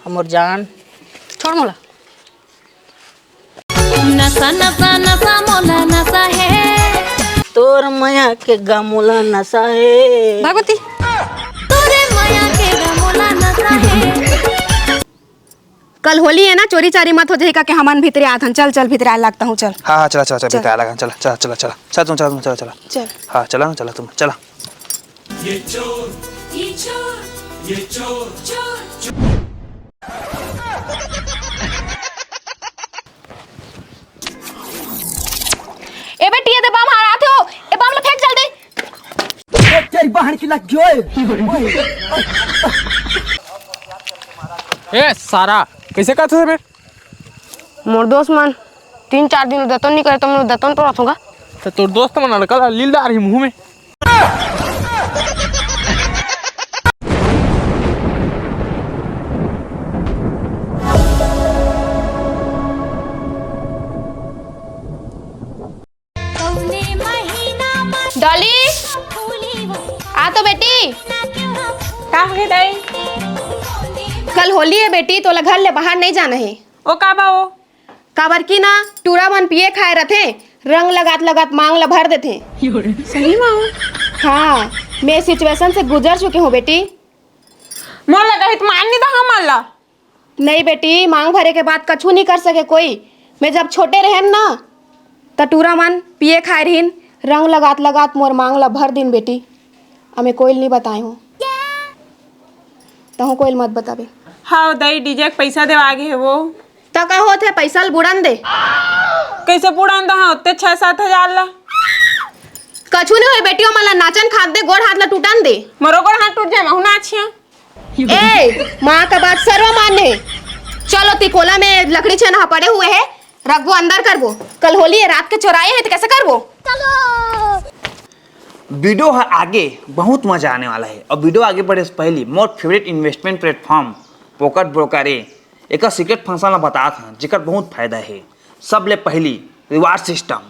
हमर जान छोड़ मोला। नशा नशा नशा मोला नशा है, तोर माया के गमोला नशा है। भगवती तोरे माया के गमोला नशा है। कल होली है ना, चोरी चारी मत हो जाएगा कि हमान भीतरे आथन। चल चल भीतरे आ लगता हूँ। चल हाँ चला चला चला भीतर लगा। चला चला चला चला चला तुम चला चला चला चल। हाँ चला ना चला तुम चला। ये चोर ये चोर ये चोर चोर। ए बेटी ये बम आ रहा थे। ए बम ला फेंक जल्दी। तेरी बहन की लग गयो। ए सारा कैसे कहते थे बे? मोर दोस्त मन 3-4 दिन दतन नहीं करे तो मैं दतन तो रखूंगा। तो तोर दोस्त मन लड़का लीलदार ही मुंह में। डॉली आ तो बेटी। का हो गई? कल होली है बेटी, तो घर ले बाहर नहीं जाना है। ओ का बा ओ? काबर की ना टूरा मन पिए खाए रहते, रंग लगात लगात मांग ला भर देते। सही में? हाँ, मैं सिचुएशन से गुजर चुकी हूँ बेटी। मोर लगा है मान नहीं था हम ला। नहीं बेटी, मांग भरे के बाद कछु नहीं कर सके कोई। मैं जब छोटे रहन ना तो टूरा मन पिए खाए रहीन, रंग लगात लगात मोर मांग ला भर दिन बेटी। हमें कोई नहीं बताए हूँ तो कोई मत बताबे। हाँ दई डीजे के पैसा देवा आगे है वो। तो का होत है पैसा बुड़न दे। कैसे पूरा अंदा हाँ उतने 6-7 हजार ला। कछु नहीं हो बेटियों, मला नाचन खाद दे, गोड़ हाथ ला टूटन दे। मोरो गोड़ हाथ टूट जाए मैं नाचिया। ए माँ का बात सर्व मान्य। चलो तिकोला में लकड़ी छेना पड़े हुए है, रखबो अंदर करबो। कल होली है, रात के चोराए है तो कैसे करबो? वीडियो है आगे बहुत मजा आने वाला है। और वीडियो आगे बढ़े से पहले मोर favourite investment platform pocket broker एक सीक्रेट फंक्शन ला बता था जिकर बहुत फायदा है। सब ले पहली रिवार्ड सिस्टम।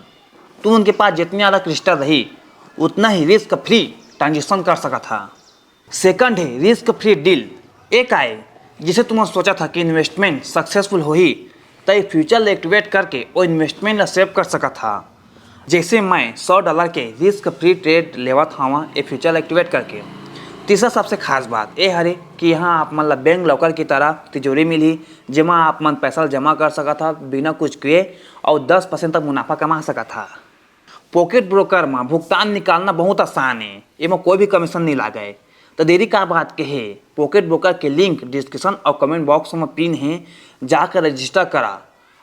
तुम उनके पास जितनी ज़्यादा क्रिस्टल रही उतना ही रिस्क फ्री ट्रांजेक्शन कर सका था। सेकंड है रिस्क फ्री डील। एक आए जिसे तुमने सोचा था कि इन्वेस्टमेंट सक्सेसफुल हो ही तो फ्यूचर एक्टिवेट करके वो इन्वेस्टमेंट ला सेव कर सका था। जैसे मैं $100 के रिस्क फ्री ट्रेड लेवा था वहाँ ये फ्यूचर एक्टिवेट करके। तीसरा सबसे खास बात ये हरे कि यहाँ आप मन ला बैंक लॉकर की तरह तिजोरी मिली जमा आप मन पैसा जमा कर सका था बिना कुछ किए और 10% तक मुनाफा कमा सका था। पॉकेट ब्रोकर में भुगतान निकालना बहुत आसान है, इसमें कोई भी कमीशन नहीं लागे। तो देरी का बात के है, पॉकेट ब्रोकर के लिंक डिस्क्रिप्शन और कमेंट बॉक्स में पिन है, जाकर रजिस्टर करा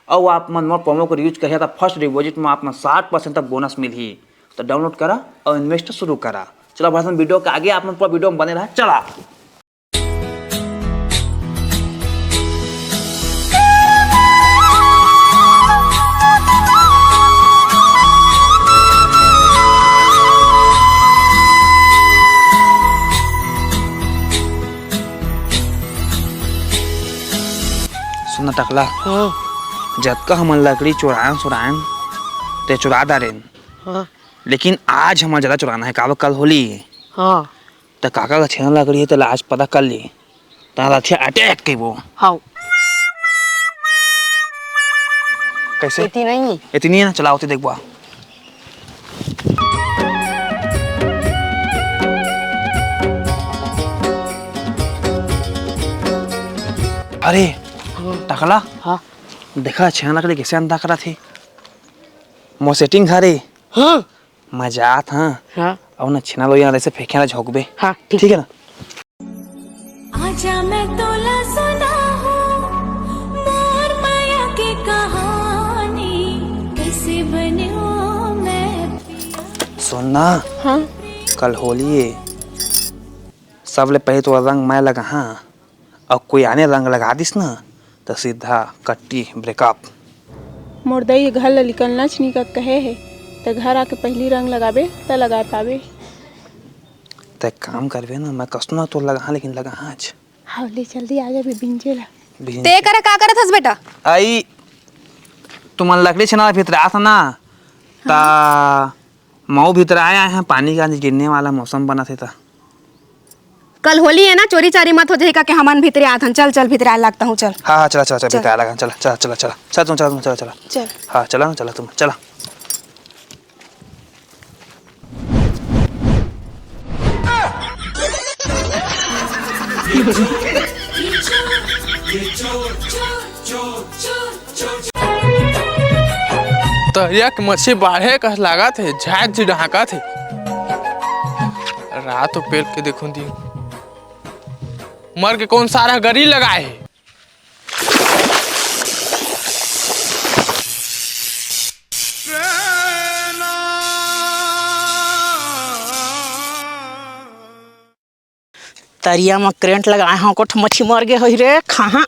और आप मन मोर प्रोमो कोड यूज करिए तो फर्स्ट डिपॉजिट में आप 60% तक बोनस मिली। तो डाउनलोड करा और इन्वेस्ट शुरू करा। चलो भाषण वीडियो के आगे आप पूरा वीडियो में बने रहा। चला सुना टकला। जतका हमन लकड़ी चुरान ते चुरा दारेन। हाँ लेकिन आज हमारा ज़्यादा चुराना है। काबा कल होली है हाँ तो काका का छेना लकड़ी है तो आज पता कर ली तो अच्छे अटैक के वो हाँ कैसे इतनी नहीं। इतनी है ना। चलाओ तो देखबा। अरे टकला हाँ देखा छेना लकड़ी कैसे अंधा करा थे मो सेटिंग था रे। हाँ मजा आता हाँ और ना छेना लो यहाँ ऐसे फेंके ना झोंकबे। हाँ ठीक है ना। आजा मैं तोला सुना हूँ मोर माया की कहानी कैसे बने हो मैं। सुनना हाँ कल होली है, सब ले पहले तो रंग मैं लगा हाँ और कोई आने रंग लगा दिस ना तो सीधा कट्टी ब्रेकअप। मोर दई घर ला निकलना छनी का कहे है तो घर आके पहली रंग लगाबे तो लगा पावे। तो एक काम करबे ना मैं कसू ना तो लगा लेकिन लगा आज। हाँ ले जल्दी आ जा बिंजे ला। ते करे का करत हस बेटा? आई तुम लकड़ी छेना भीतर आया था ना ता मऊ भीतर आया है। पानी का गिरने वाला मौसम बना थे कल होली है ना, चोरी चारी मत हो जाएगा कि हमन भीतरे आथन। चल चल भीतरे आए लगता हूँ। चल हाँ हाँ चला चला चला बेटा लगा चला चला चला चला चला तुम चला चला चला चल। हाँ चला ना चला तुम चला। तो एक मच्छी बाढ़े कस लगा थे, झाँक जी ढाका थे। रात पेड़ के देखूं दी मर के कौन सारा गरी लगाए है। तरिया में करेंट लगाए हैं कुछ मच्छी मर गए हुई रे कहाँ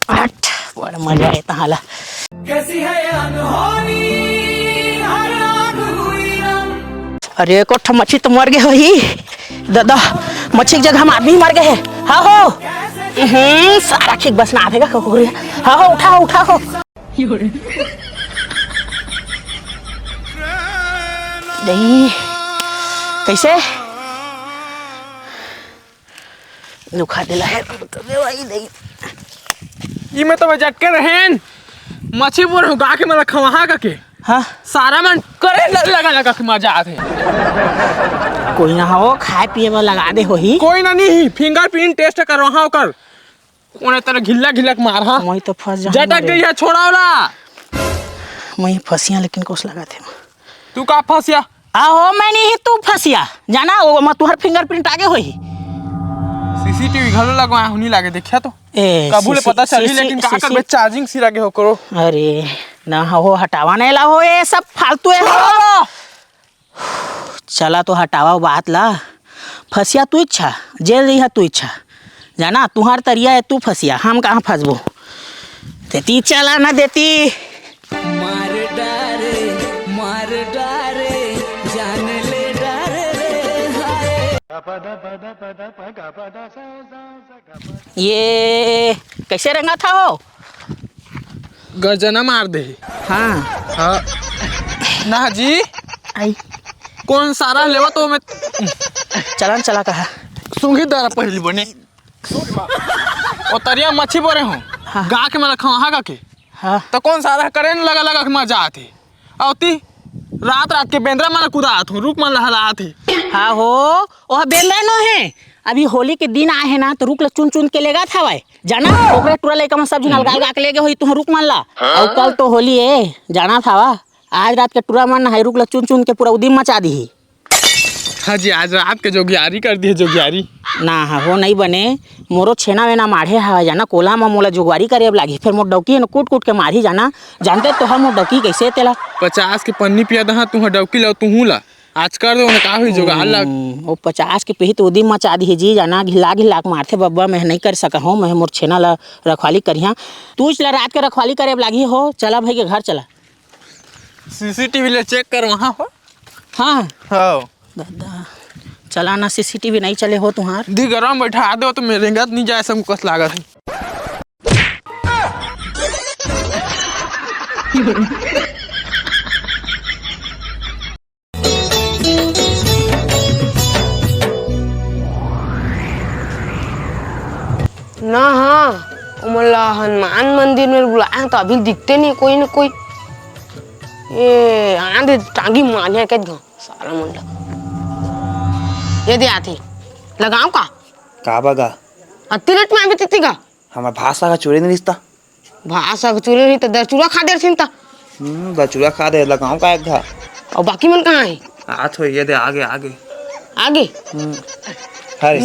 हट बड़ा मजा आया तहाला। अरे कुछ मच्छी तो मर गए हुई दादा, मच्छी की जगह हम आदमी मर गए हैं। हाँ हो सारा ठीक बस ना आवेगा हाँ हो उठा उठा हो। नहीं कैसे दुखा दिला है ये मैं तो झटके रहें मच्छी बोल हूँ गा के मैं रखा वहाँ का के। हाँ सारा मन करे लगा लगा के मजा आते। कोई ना हो खाए पिए में लगा दे हो ही कोई ना नहीं फिंगरप्रिंट टेस्ट कर वहाँ कर उन्हें तरह घिल्ला घिल्ला मार। हाँ वही तो फंस जा झटक गई है छोड़ा वाला वही फंसिया लेकिन कुछ लगा थे तू का फंसिया आहो मैं नहीं तू फंसिया जाना वो मैं तुम्हार फिंगरप्रिंट आगे हो ही सीसीटीवी घर लगवाया हुनी लागे देखिया तो ए काबू ले पता चली लेकिन कहाँ कर बे चार्जिंग सी लगे हो करो। अरे ना हो हटावा नहीं ला हो ये सब फालतू है हो। चला तो हटावा बात ला फंसिया तू इच्छा जेल रही है तू इच्छा जाना तुम्हार तरिया है तू फंसिया हम कहाँ फंसबो देती चला ना देती मार डारे जान ले डारे ये कैसे रंगा था हो गर्जना मार दे। हाँ हाँ ना जी आई कौन सारा लेवा तो मैं चलन चला कहा सूंघी दरा पहली बने और तरिया मच्छी बोरे हूँ हाँ। गा के मैं रखा वहाँ का के हाँ तो कौन सारा करे न लगा लगा के मजा आती औती रात रात के बेंद्रा मन कुदात हूँ रुक मन लहलात है। हाँ हो वह बेल नो है अभी होली के दिन आए हैं ना तो रुक चुन चुन के लेगा था भाई जाना ओकरे टूरा लेकर मैं सब्जी नलगा लगा के लेगे हुई तुम रुक मान ला और कल तो होली है जाना था वा आज रात के टूरा मन है रुक चुन चुन के पूरा उदिम मचा दी। हाँ जी आज रात के जोगियारी कर दी है जोगियारी ना हाँ हो नहीं बने मोरो छेना वेना माढ़े है जाना कोला में मोला जोगवारी करे अब लागी फिर मोर डौकी है ना कूट कूट के मारी जाना जानते तो हम मोर डौकी कैसे तेला 50 के पन्नी पिया दहा तू डौकी ला तू ला आज कर दो का हुई जोगा हल्ला वो 50 के पही तो उदिम मचा दी जी जाना घिला घिला के मारते बब्बा मैं नहीं कर सका हूँ मैं मोर छेना ला रखवाली करिया तू चला रात के रखवाली करे अब लागी हो चला भाई के घर चला सीसीटीवी ले चेक कर वहाँ हो। हाँ हाँ दादा चला ना सीसीटीवी नहीं चले हो तुम्हार दी गरम बैठा दो तो मेरे रेंगत नहीं जाए सब कस लागत है। ना हाँ उमला हनुमान मंदिर में बुलाया तो अभी दिखते नहीं कोई ना कोई। ये आंधे टांगी मारिया के सारा मुंडा ये दे आती लगाऊं का बगा अति रेट में अभी का हमारा भाषा का चोरी नहीं रिश्ता भाषा चूरे नहीं तो दरचूरा खा दे रही था बचूरा खा दे लगाऊं का एक था और बाकी मन कहाँ है हाथ हो ये दे आगे आगे आगे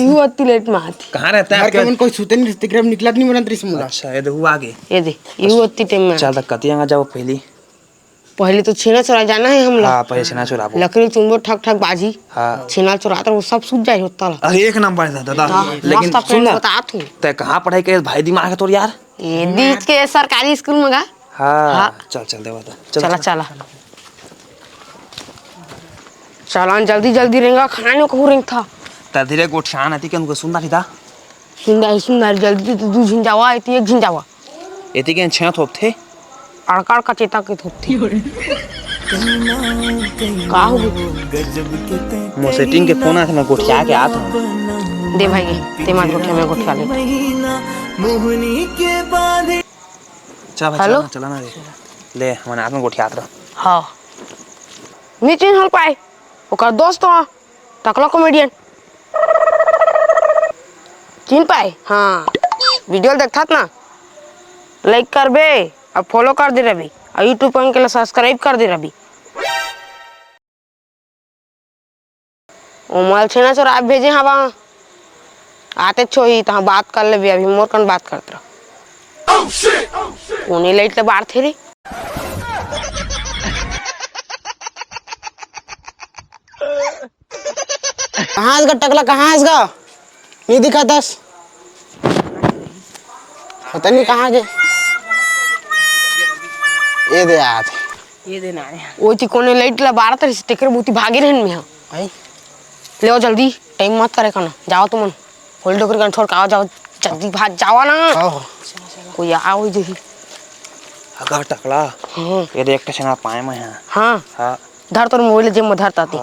यू अति लेट में आती कहाँ रहता है के कोई सूते नहीं रिश्ते क्रम निकलत नहीं बनत रिश्ते मुला। अच्छा ये देखो आगे ये दे यू अति टाइम में चल कतिया जाओ पहली पहले तो छेना चुरा जाना है हम लोग। हाँ पहले छेना चुरा लकड़ी चुनबो ठक ठक बाजी हाँ छेना चुरा तो वो सब सूझ जाए होता ला। अरे एक नंबर था दादा लेकिन सुन ना बता तू ते कहाँ पढ़ाई के भाई दिमाग है तोर यार ये बीच के सरकारी स्कूल में गा हाँ चल चल दे बता चला चला चला जल्दी जल्दी रहेगा खाने को रिंग था धीरे गोठियान आती के उनको सुनना नहीं था सुंदर जल्दी तो दू झिंजावा एक झिंजावा एती के छह थोप थे अड़कड़ का चेता के थोपती का हो मो सेटिंग के फोन आते मैं गोठिया के आता हूँ दे भाई ते मत गोठे में गोठा ले चल भाई हेलो? चला ना रे ले हमारे हाथ में गोठियात रह हाँ मैं चिन्ह हल पाए ओकर दोस्त हो टकला कॉमेडियन चिन्ह पाए हाँ वीडियो देखता ना लाइक कर बे और फॉलो कर दे रवि और यूट्यूब पर के लिए सब्सक्राइब कर दे रवि उमल छेना चोर आप भेजे हवा आते छोही तो बात कर ले अभी मोर कन बात करते रहो उन्हें लाइट ले बाहर थे रे कहाँ इसका टकला कहाँ है इसका नहीं दिखा दस पता नहीं कहाँ गए ये दे यार ये देना है वो थी कोने लाइट ला बारह तरह से टेकर बूती भागे रहन में भाई ले आओ जल्दी टाइम मत करे खाना जाओ तुम होल्ड कर कर छोड़ आओ जाओ जल्दी भाग जाओ ना आओ कोई आओ जल्दी अगर टकला हाँ ये देख के छना पाए मैं यहाँ हाँ हाँ धर तोर मोबाइल जेब में धरता थी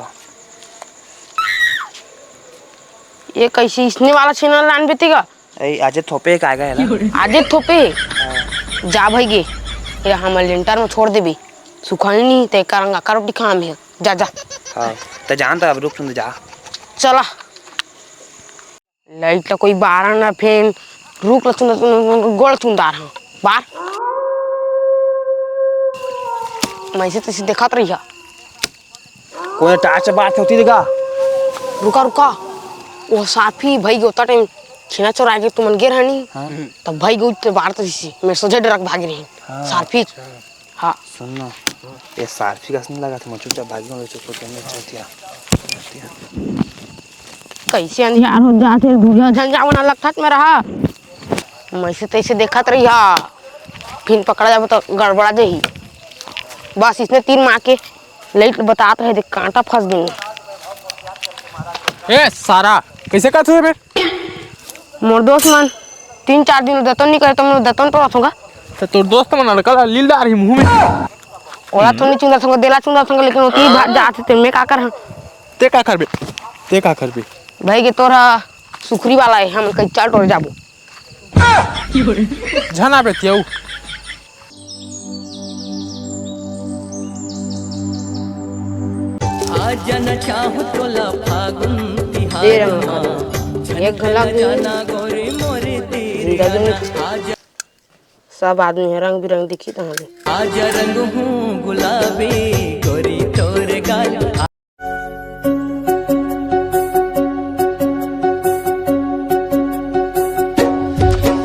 ये कैसे इसने वाला चैनल लान बेती का ए आज थोपे का आएगा है ना आजे थोपे जा भाई गे ये हम लेंटर में छोड़ देबी सुखानी नहीं ते करंगा कर रोटी खाम है जा जा हाँ तो जानता अब रुक तुम जा चला लाइट ला कोई बारह ना फेन रुक ला गोल चुंदार हाँ बार मैं से तैसे देखत रही है कोई टाच बात होती देखा रुका रुका वो साफी भाई गो उतना टाइम छीना चोरा के तुमन गे रहनी तब भाई गो उतने बार तैसे मैं सोचे डरक भागी रही साफी हाँ सुनना ये सार्फी का सुन लगा था मैं चुपचाप भागी हूँ चुप करने चलतिया कैसे अंधियार हो जाते धुरिया झंझा बना लगता में रहा मैं से तैसे देखत रही हा फिर पकड़ा जाए तो गड़बड़ा दे ही बस इसने तीन मार के लाइट बतात रहे देख कांटा फंस गई ए सारा कैसे करते है बे मोर दोस्त मन 3-4 दिन दतन नहीं करे तो मैं दतन तो रखूंगा तो तोर दोस्त मन लड़का लीलदार ही मुंह में ओला तो नहीं चुंदा संग देला चुंदा संग लेकिन उती भाग जाते ते मैं का कर ते का करबे भाई के तोरा सुखरी वाला है हम कई चाल टोर जाबो झना बेतियौ दे रहा एक घला सब आदमी रंग बिरंग दिखी तो आज रंग हूँ गुलाबी गोरी तोरे गाल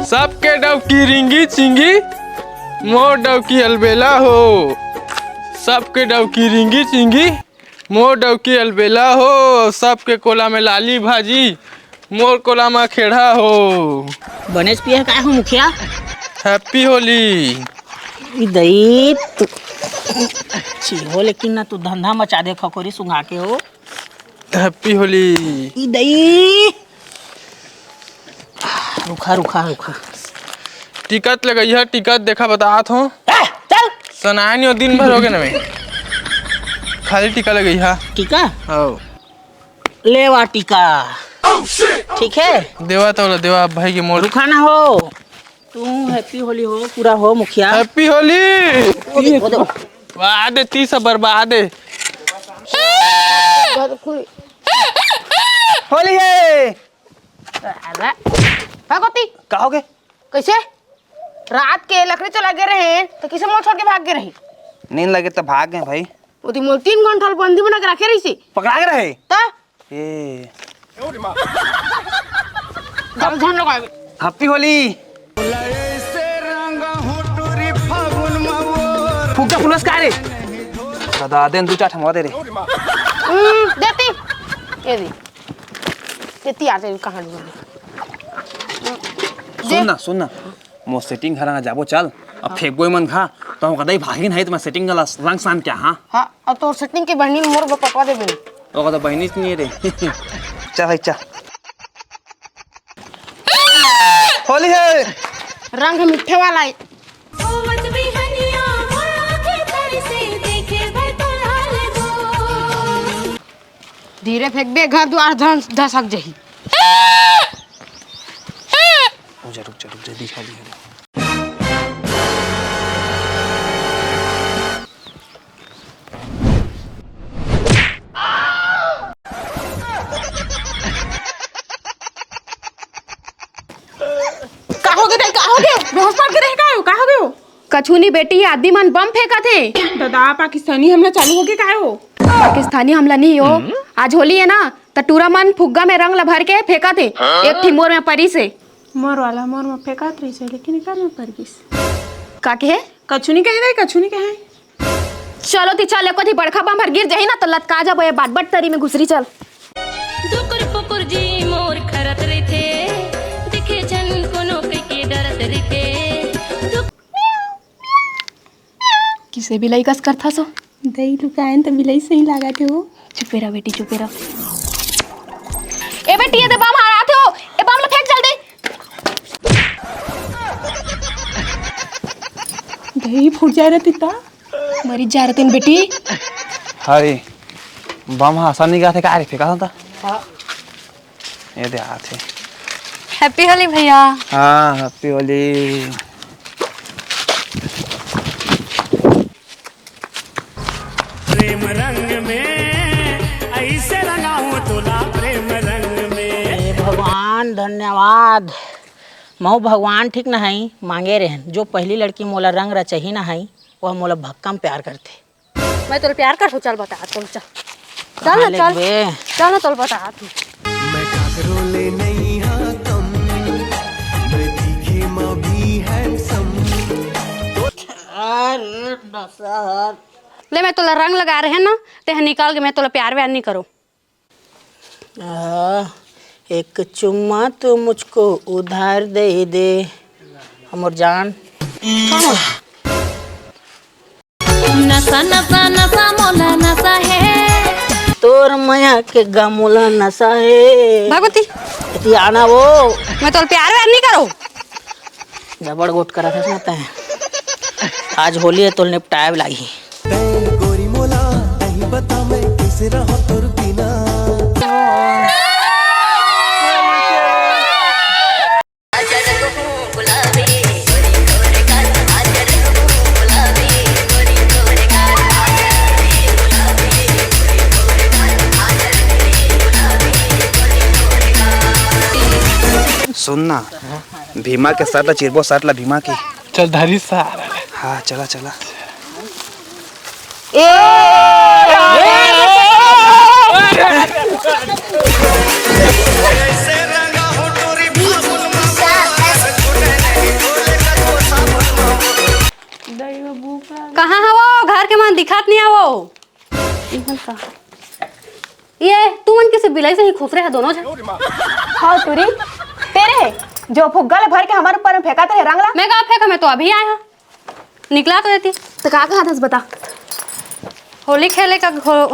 सबके डबकी रिंगी चिंगी मोर डबकी अलबेला हो सबके डबकी रिंगी चिंगी मोर डबकी अलबेला हो सबके कोला में लाली भाजी मोर कोला में खेड़ा हो बनेज पिया का हो मुखिया हैप्पी होली ई दई छी हो लेकिन ना तू धंधा मचा दे खकोरी सुंघा के हो हैप्पी होली ई दई रुखा रुखा रुखा टिकट लगई है टिकट देखा बतात हो चल सनानी और दिन भर हो गए ना मैं खाली टिका लगई है टीका हो लेवा टीका ठीक है देवा तो देवा भाई के मोर रुखा ना हो तू हैप्पी होली हो पूरा हो मुखिया हैप्पी होली वो देखो वादे 30 बर्बाद है होली है अरे भागोती कहोगे कैसे रात के लकड़ी चला गए रहे तो किसे मोड़ छोड़ के भाग गए रही नींद लगे तो भाग गए भाई वो तो मोर 3 घंटा बंदी बना के रखे रही सी पकड़ा के रहे ता ये जब ध्यान लगाए हैप्पी होली फूका पुलिस का रे दादा देन 2-4 ठमवा दे रे देती ये दी देती आते कहां सुन ना मो सेटिंग घरा जाबो चल अब फेंकबो मन खा तो कदई भागिन है तो मैं सेटिंग गला रंग सान क्या हां हां अब तो सेटिंग के बहनी मोर पकवा दे बिन तो कदा बहनी नहीं रे चल भाई चल होली है रंग मीठे वाला है मत भी हनिया मोरा के तर से देखे भर तो लाल गो धीरे फेंक दे घर द्वार धसक जही जल्दी जल्दी जल्दी। कछुनी बेटी आदि मन बम फेंका थे। दादा पाकिस्तानी हमला चालू हो गए का हो? पाकिस्तानी हमला नहीं हो। आज होली है ना, तो टूरा मन फुग्गा में रंग ला भर के फेंका थे एक थी मोर में परी से। मोर वाला मोर में फेंका रही से, लेकिन निकाल में पर बिस का के कछुनी कहे रहे, कछुनी कहे। चलो ती चल एको थी बड़खा बम भर गिर जाही ना तो लटका जा बे बाट बाट तरी में घुसरी चल। दुकुर पुकुर जी मोर खरत रथे दिखे जन कोनो के डरत रथे किसे भी लई कस करथा सो दही लुकायन तो बिलाई सही लगा थे वो। चुपे रह बेटी चुपे रह। ए बेटी ये दे बम आ थे हो, ए बम ला फेंक जल्दी। दही फूट जाए रहा तिता मरी जा रहे तीन बेटी। अरे बम आसानी का थे का रे फेंका था। हाँ ये दे आते। हैप्पी होली भैया। हाँ हैप्पी होली। प्रेम रंग में ऐसे रंगा हूँ तुला प्रेम रंग में। हे भगवान धन्यवाद। मऊ भगवान ठीक न हई मांगे रहन जो पहली लड़की मोला रंग रचही न हई वह मोला भक्कम प्यार करते। मैं तोल प्यार कर चल बता तोल चल कहाँ चल ना चल लेके? चल ना तोल बता तू। मैं काकरो ले नहीं हाँ कम, मैं दिखे माँ भी हैंडसम। ले मैं तोला रंग लगा रहे हैं ना ते निकाल के मैं तोला प्यार व्यार नहीं करो। एक चुम्मा तो मुझको उधार दे दे हमर जान। नशा नशा नशा मोला नशा है तोर माया के गमुला नशा है भगवती इति आना वो मैं तोल प्यार व्यार नहीं करो। जबड़ गोट करा था सुनता है। आज होली है तो निपटाए लागी। गोरी मोला नहीं बता मैं कैसे रहा तोर बिना। सुनना भीमा के साथ चिरबो साथ ला भीमा की। चल धरी सारा। हाँ चला चला। कहाँ है वो घर के मन दिखात नहीं है वो। ये तू मन किसी बिलाई से ही खुश रहे दोनों जन। हाँ तुरी तेरे जो फुग्गा ले भर के हमारे ऊपर में फेंका था रंगला। मैं कहाँ फेंका, मैं तो अभी आया हूँ निकला तो देती तो कहाँ था बता। होली खेले का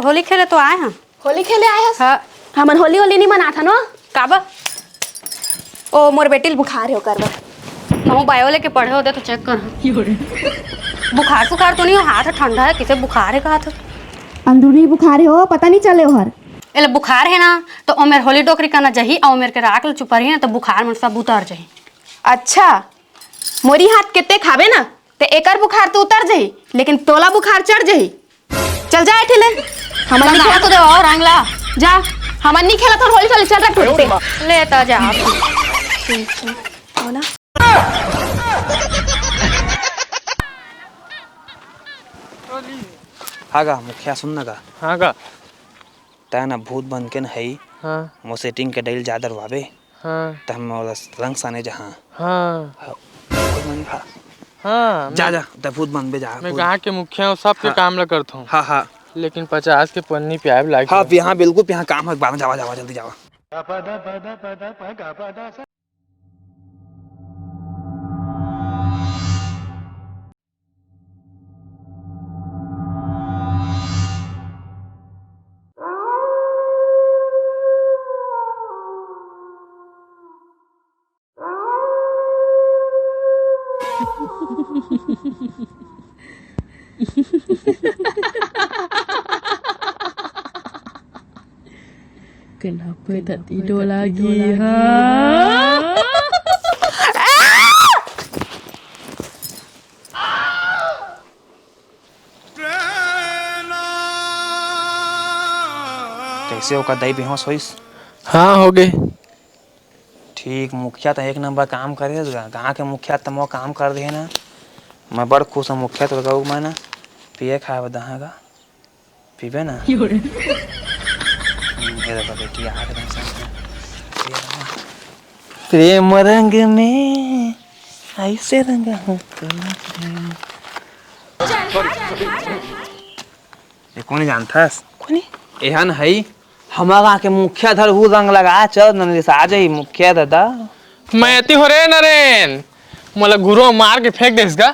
होली खेले तो आए हैं। होली खेले आए हैं हाँ। हमन होली होली नहीं मना था ना काबा। ओ मोर बेटी बुखार हो कर मैं बायो लेके पढ़े होते तो चेक कर। बुखार सुखार तो नहीं हो, हाथ ठंडा है किसे बुखार है कहा था। अंदरूनी बुखार हो पता नहीं चले हर एले बुखार है ना तो ओमेर होली डोकरी करना जही और ओमेर के राख ल चुपरी ना तो बुखार मन सब उतर जही। अच्छा मोरी हाथ कितने खावे ना ते एकर बुखार तो उतर जही लेकिन तोला बुखार चढ़ जही। चल जा ठेले हमन नहीं खेला तो दे और रंगला जा हमन नहीं खेला तो होली चल चल रख टूटते लेता जा। ठीक है हो ना। हाँ मुखिया सुनना का। हाँ का ता ना भूत बन के न है हाँ मो सेटिंग के डैल ज्यादा रवाबे हाँ त हम रंग साने जहाँ हाँ हाँ हाँ जा जा त भूत बन बे जा। मैं गाँव के मुखिया हूँ सबके काम ला करता हूँ। हाँ हाँ लेकिन 50 के पन्नी प्याब लाग। हाँ यहाँ बिल्कुल यहाँ काम है। बाहर जावा जावा जल्दी जावा। Kenapa tak tidur lagi? Ha? कैसे होगा दही बेहोश होइस? हाँ हो गए। ठीक, मुखिया तो एक नंबर काम करेगा। गाँव के मुखिया तो मोर काम कर दे ना। मैं बड़ खुश हूँ मुखिया तो गऊ मैं ना पिए खाए बदहागा पीबे ना। बेटी आ प्रेम रंग में ऐसे रंगा हूँ। ये कौन जानता? एहन है हमारा गाँव के मुखिया धर हु रंग लगा चल न आ जाई मुखिया दादा। मैं अति हो रे नरेन मला गुरु मार के फेंक देस का।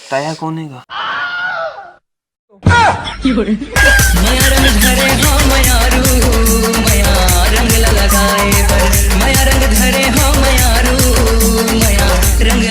तया कौन है गा? माया रंग धरे हो मयारू माया रंग लगाए पर माया रंग धरे हो मयारू माया रंग